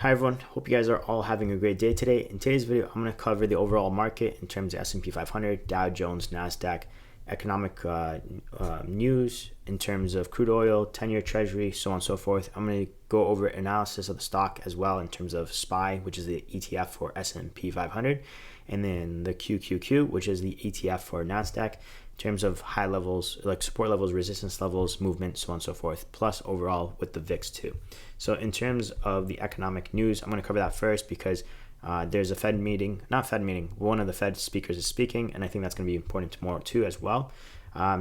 Hi everyone, hope you guys are all having a great day today. In today's video, I'm going to cover the overall market in terms of S&P 500, Dow Jones, Nasdaq, economic news in terms of crude oil, 10-year treasury, so on and so forth. I'm going to go over analysis of the stock as well in terms of SPY, which is the ETF for S&P 500, and then the QQQ, which is the ETF for Nasdaq, in terms of high levels, like support levels, resistance levels, movement, so on and so forth, plus overall with the VIX too. So in terms of the economic news, I'm going to cover that first because there's a Fed meeting, one of the Fed speakers is speaking, and I think that's going to be important tomorrow too as well.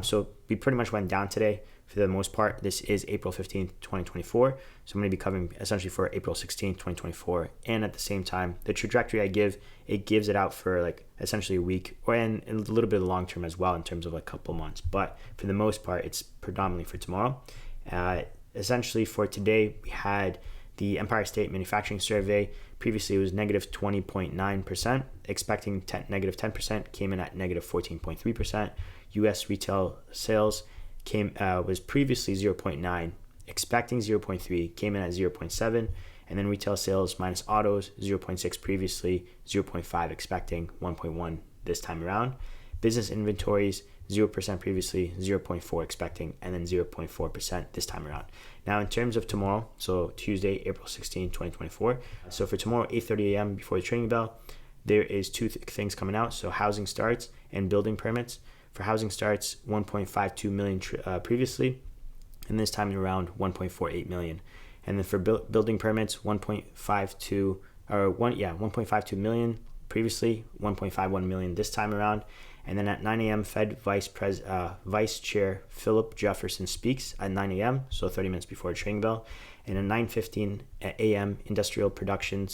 So we pretty much went down today for the most part. This is April 15th, 2024. So I'm going to be covering essentially for April 16th, 2024. And at the same time, the trajectory I give, it gives it out for like essentially a week and a little bit of long term as well in terms of like a couple months. But for the most part, it's predominantly for tomorrow. Essentially for today, we had the Empire State Manufacturing Survey. Previously, it was negative 20.9%, expecting negative 10%, came in at negative 14.3%. U.S. retail sales was previously 0.9, expecting 0.3, came in at 0.7, and then retail sales minus autos 0.6 previously, 0.5 expecting, 1.1 this time around. Business inventories 0% previously, 0.4 expecting, and then 0.4% this time around. Now in terms of tomorrow, so Tuesday, April 16, 2024. So for tomorrow, 8:30 a.m. before the trading bell, there is two things coming out. So housing starts and building permits. For housing starts, 1.52 million previously, and this time around 1.48 million. And then for building permits, 1.52 million previously, 1.51 million this time around. And then at 9 a.m., Fed Vice Chair Philip Jefferson speaks at 9 a.m., so 30 minutes before the trading bell. And at 9:15 a.m., industrial production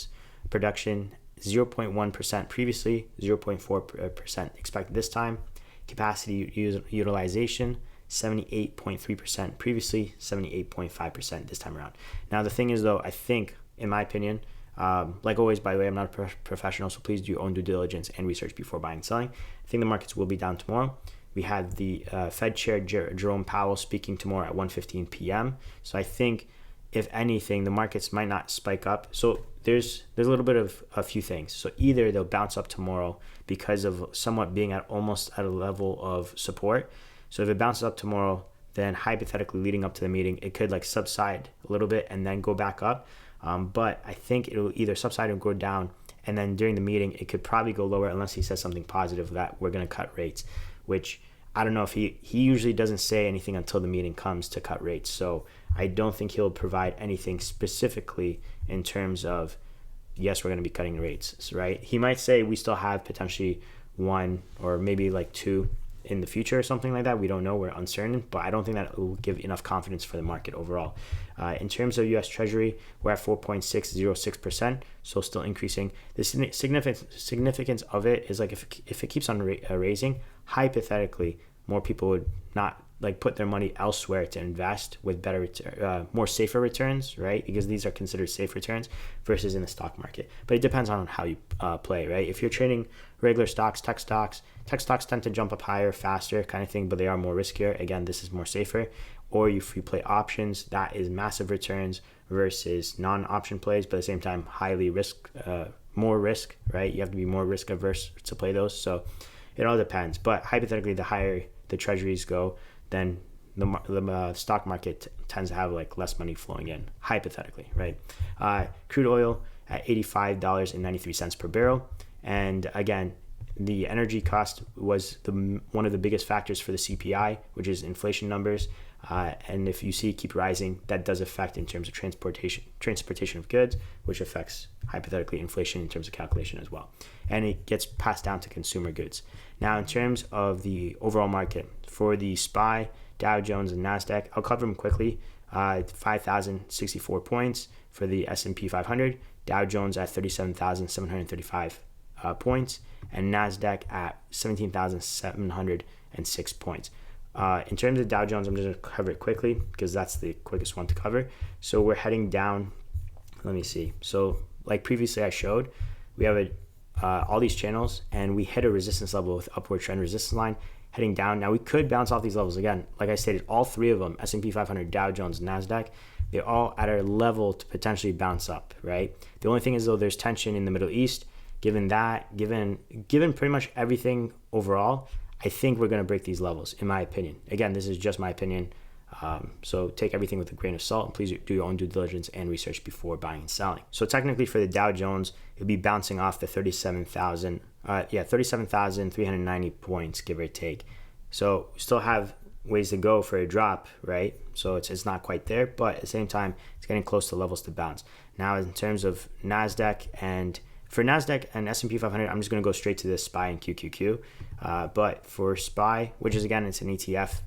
0.1% previously, 0.4% expected this time. Capacity utilization 78.3% previously, 78.5% this time around. Now the thing is though, I think in my opinion, like always, by the way, I'm not a professional, so please do your own due diligence and research before buying and selling. I think the markets will be down tomorrow. We have the Fed Chair Jerome Powell speaking tomorrow at 1:15 p.m. So I think if anything, the markets might not spike up. So there's a little bit of a few things. So either they'll bounce up tomorrow because of somewhat being almost at a level of support. So if it bounces up tomorrow, then hypothetically leading up to the meeting, it could like subside a little bit and then go back up. But I think it'll either subside or go down. And then during the meeting, it could probably go lower unless he says something positive that we're going to cut rates, which I don't know if he usually doesn't say anything until the meeting comes to cut rates. So I don't think he'll provide anything specifically in terms of, yes, we're going to be cutting rates, right? He might say we still have potentially one or maybe like two in the future or something like that. We don't know. We're uncertain, but I don't think that will give enough confidence for the market overall. In terms of U.S. Treasury, we're at 4.606%, so still increasing. The significance of it is like if it keeps on raising, hypothetically, more people would not like put their money elsewhere to invest with better, more safer returns, right? Because these are considered safe returns versus in the stock market. But it depends on how you play, right? If you're trading regular stocks, tech stocks tend to jump up higher, faster kind of thing, but they are more riskier. Again, this is more safer. Or if you play options, that is massive returns versus non-option plays, but at the same time, more risk, right? You have to be more risk averse to play those. So it all depends. But hypothetically, the higher the treasuries go, then the stock market tends to have like less money flowing in, hypothetically, right? Crude oil at $85.93 per barrel. And again, the energy cost was one of the biggest factors for the CPI, which is inflation numbers. And if you see it keep rising, that does affect in terms of transportation of goods, which affects hypothetically inflation in terms of calculation as well. And it gets passed down to consumer goods. Now, in terms of the overall market for the SPY, Dow Jones, and Nasdaq, I'll cover them quickly. 5,064 points for the S&P 500, Dow Jones at 37,735 points, and Nasdaq at 17,706 points. In terms of Dow Jones, I'm just going to cover it quickly because that's the quickest one to cover. So we're heading down. Let me see. So like previously I showed, we have all these channels and we hit a resistance level with upward trend resistance line heading down. Now we could bounce off these levels again. Like I stated, all three of them, S&P 500, Dow Jones, Nasdaq, they're all at a level to potentially bounce up, right? The only thing is though, there's tension in the Middle East. Given pretty much everything overall, I think we're going to break these levels, in my opinion. Again, this is just my opinion. So take everything with a grain of salt, and please do your own due diligence and research before buying and selling. So technically for the Dow Jones, it'll be bouncing off the 37,390 points, give or take. So we still have ways to go for a drop, right? So it's not quite there, but at the same time, it's getting close to levels to bounce. Now, in terms of Nasdaq and for Nasdaq and S&P 500, I'm just going to go straight to the SPY and QQQ. But for SPY, which is again, it's an ETF,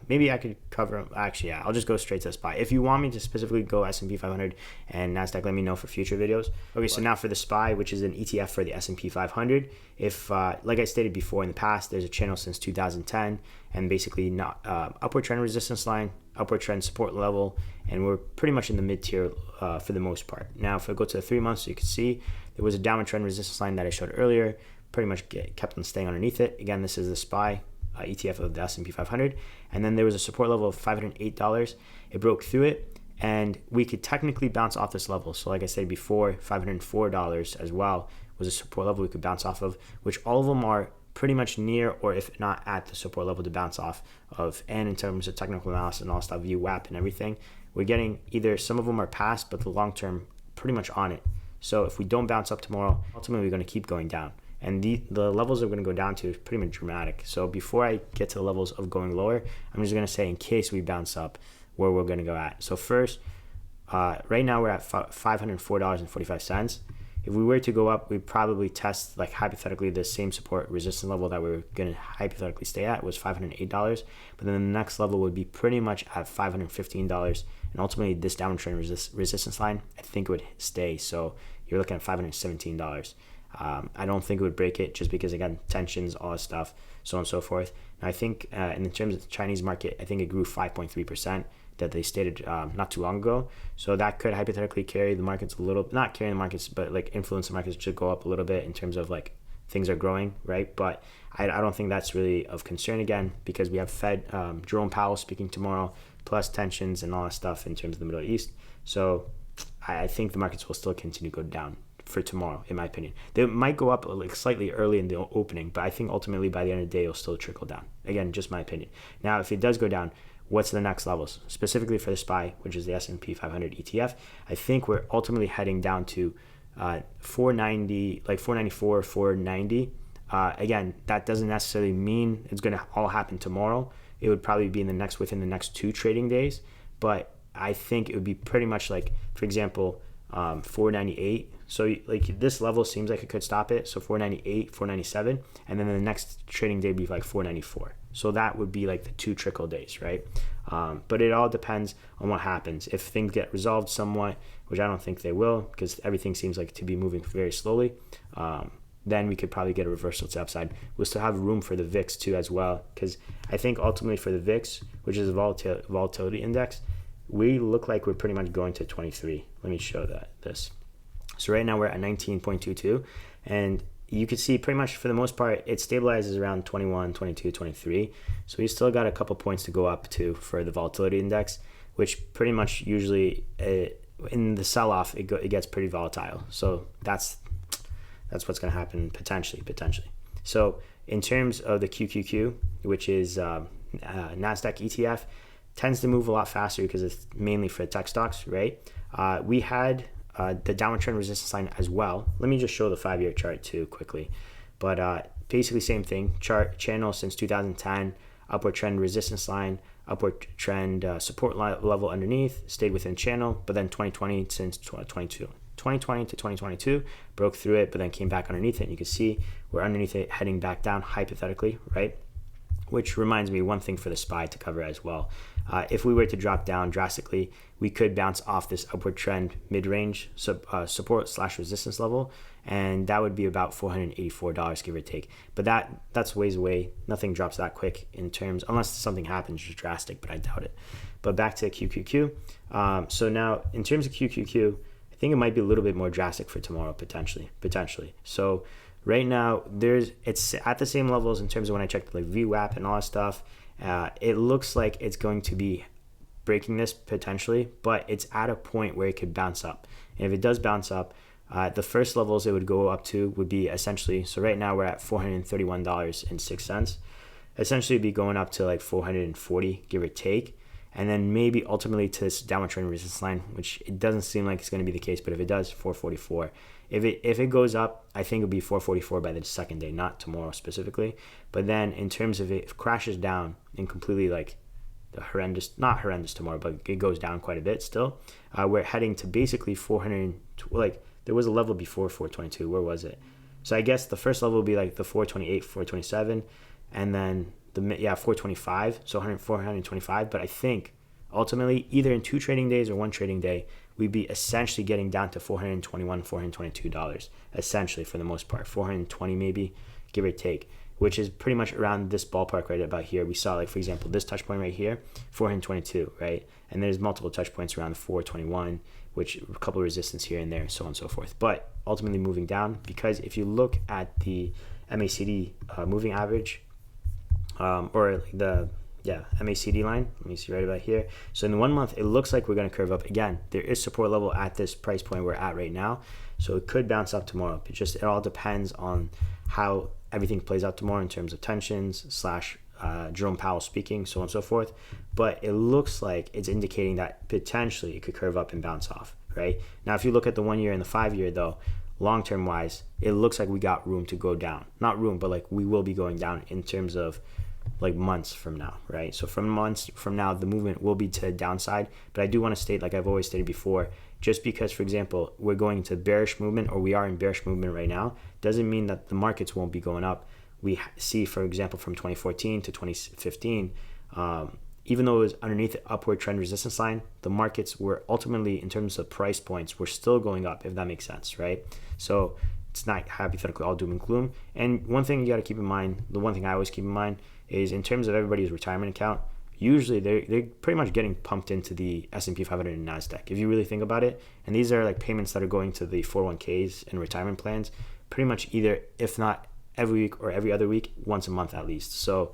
maybe I could cover, actually, yeah, I'll just go straight to the SPY. If you want me to specifically go S&P 500 and Nasdaq, let me know for future videos. Okay, so now for the SPY, which is an ETF for the S&P 500, if, like I stated before in the past, there's a channel since 2010, and basically not upward trend resistance line, upward trend support level, and we're pretty much in the mid-tier for the most part. Now, if I go to the 3 months, you can see there was a downward trend resistance line that I showed earlier, pretty much kept on staying underneath it. Again, this is the SPY. ETF of the S&P 500, and then there was a support level of $508. It broke through it, and we could technically bounce off this level. So like I said before, $504 as well was a support level we could bounce off of, which all of them are pretty much near, or if not at, the support level to bounce off of. And in terms of technical analysis and all stuff, VWAP and everything, we're getting either some of them are past, but the long term pretty much on it. So if we don't bounce up tomorrow, ultimately we're going to keep going down. And the levels that we're going to go down to is pretty much dramatic. So before I get to the levels of going lower, I'm just going to say in case we bounce up where we're going to go at. So first, right now we're at $504.45. If we were to go up, we'd probably test, like hypothetically, the same support resistance level that we were going to hypothetically stay at was $508. But then the next level would be pretty much at $515. And ultimately, this downward trend resistance line, I think would stay. So you're looking at $517. I don't think it would break it just because, again, tensions, all that stuff, so on and so forth. And I think in terms of the Chinese market, I think it grew 5.3% that they stated not too long ago. So that could hypothetically carry the markets a little, not carry the markets, but like influence the markets to go up a little bit in terms of like things are growing, right? But I don't think that's really of concern again, because we have Fed Jerome Powell speaking tomorrow, plus tensions and all that stuff in terms of the Middle East. So I think the markets will still continue to go down for tomorrow, in my opinion. They might go up like slightly early in the opening, but I think ultimately by the end of the day, it'll still trickle down. Again, just my opinion. Now, if it does go down, what's the next levels? Specifically for the SPY, which is the S&P 500 ETF, I think we're ultimately heading down to 490, like 494, 490. Again, that doesn't necessarily mean it's going to all happen tomorrow. It would probably be within the next 2 trading days, but I think it would be pretty much like, for example, 498. So like this level seems like it could stop it. So 498, 497, and then the next trading day would be like 494. So that would be like the 2 trickle days, right? But it all depends on what happens. If things get resolved somewhat, which I don't think they will, because everything seems like to be moving very slowly, then we could probably get a reversal to the upside. We'll still have room for the VIX too as well, because I think ultimately for the VIX, which is a volatility index, we look like we're pretty much going to 23. Let me show this. So right now we're at 19.22, and you can see pretty much for the most part, it stabilizes around 21, 22, 23. So we still got a couple points to go up to for the volatility index, which pretty much usually in the sell-off, it gets pretty volatile. So that's what's going to happen potentially. So in terms of the QQQ, which is Nasdaq ETF, tends to move a lot faster because it's mainly for tech stocks, right? We had the downward trend resistance line as well. Let me just show the 5-year chart too quickly. But basically same thing, channel since 2010, upward trend resistance line, upward trend support level underneath, stayed within channel, but then 2020 since 2022. 2020 to 2022 broke through it, but then came back underneath it. And you can see we're underneath it, heading back down hypothetically, right? Which reminds me one thing for the SPY to cover as well. If we were to drop down drastically, we could bounce off this upward trend mid-range support / resistance level, and that would be about $484, give or take. But that's ways away. Nothing drops that quick in terms, unless something happens drastic, but I doubt it. But back to QQQ. So now in terms of QQQ, I think it might be a little bit more drastic for tomorrow, potentially. So right now, it's at the same levels in terms of when I checked like VWAP and all that stuff. It looks like it's going to be breaking this potentially, but it's at a point where it could bounce up. And if it does bounce up, the first levels it would go up to would be essentially, so right now we're at $431.06. Essentially it'd be going up to like 440, give or take. And then maybe ultimately to this downward trend resistance line, which it doesn't seem like it's going to be the case, but if it does, 444. If it goes up, I think it'll be 444 by the second day, not tomorrow specifically. But then in terms of it crashes down and completely like not horrendous tomorrow, but it goes down quite a bit still. We're heading to basically 400, like there was a level before 422. Where was it? So I guess the first level will be like the 428, 427, and then 425, so 425. But I think ultimately either in 2 trading days or 1 trading day, we'd be essentially getting down to $421, $422, essentially for the most part, 420 maybe, give or take, which is pretty much around this ballpark right about here. We saw, like, for example, this touch point right here, 422, right? And there's multiple touch points around the 421, which a couple of resistance here and there, so on and so forth. But ultimately moving down, because if you look at the MACD moving average, or the MACD line, let me see right about here. So in the 1 month, it looks like we're going to curve up again. There is support level at this price point we're at right now, so it could bounce up tomorrow. It all depends on how everything plays out tomorrow in terms of tensions / Jerome Powell speaking, so on and so forth. But it looks like it's indicating that potentially it could curve up and bounce off, right? Now, if you look at the 1 year and the 5 year though, long-term wise, it looks like we got room to go down. Not room, but like we will be going down in terms of like months from now, right? So from months from now, the movement will be to the downside. But I do want to state, like I've always stated before, just because, for example, we're going into bearish movement, or we are in bearish movement right now, doesn't mean that the markets won't be going up. We see, for example, from 2014 to 2015, even though it was underneath the upward trend resistance line, the markets were ultimately, in terms of price points, were still going up, if that makes sense, right? So it's not hypothetically all doom and gloom. And one thing you got to keep in mind, the one thing I always keep in mind, is in terms of everybody's retirement account, usually they're pretty much getting pumped into the S&P 500 and Nasdaq, if you really think about it. And these are like payments that are going to the 401ks and retirement plans, pretty much either, if not every week or every other week, once a month at least. So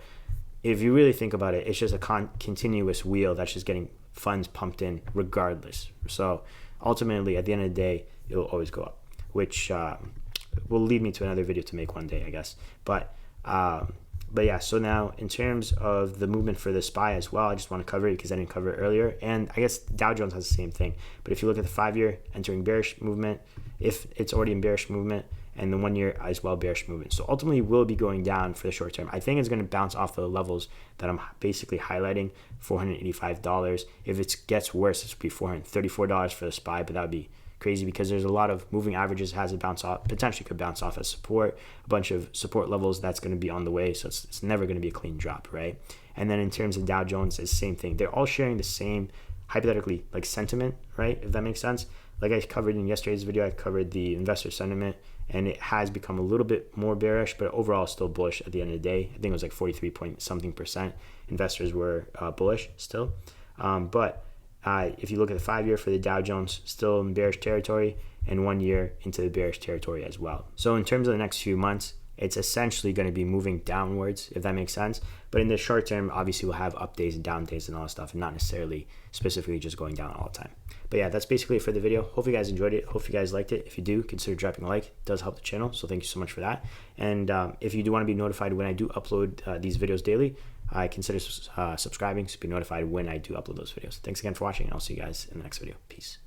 if you really think about it, it's just a continuous wheel that's just getting funds pumped in regardless. So ultimately, at the end of the day, it will always go up, which will lead me to another video to make one day, I guess. But yeah, so now in terms of the movement for the SPY as well, I just want to cover it because I didn't cover it earlier. And I guess Dow Jones has the same thing. But if you look at the 5 year entering bearish movement, if it's already in bearish movement, and the 1 year as well bearish movement. So ultimately will be going down for the short term. I think it's going to bounce off the levels that I'm basically highlighting, $485. If it gets worse, it would be $434 for the SPY, but that would be crazy because there's a lot of moving averages has it bounce off, potentially could bounce off as support, a bunch of support levels that's going to be on the way, so it's never going to be a clean drop, right? And then in terms of Dow Jones, it's the same thing. They're all sharing the same, hypothetically, like sentiment, right? If that makes sense. Like I covered in yesterday's video, I covered the investor sentiment, and it has become a little bit more bearish, but overall still bullish at the end of the day. I think it was like 43 point something percent investors were bullish still. But if you look at the 5 year for the Dow Jones, still in bearish territory, and 1 year into the bearish territory as well. So in terms of the next few months, it's essentially going to be moving downwards, if that makes sense. But in the short term, obviously we'll have up days and down days and all that stuff, and not necessarily specifically just going down all the time. But yeah, that's basically it for the video. Hope you guys enjoyed it. Hope you guys liked it. If you do, consider dropping a like. It does help the channel, so thank you so much for that. And if you do want to be notified when I do upload these videos daily, consider subscribing to be notified when I do upload those videos. Thanks again for watching, and I'll see you guys in the next video. Peace.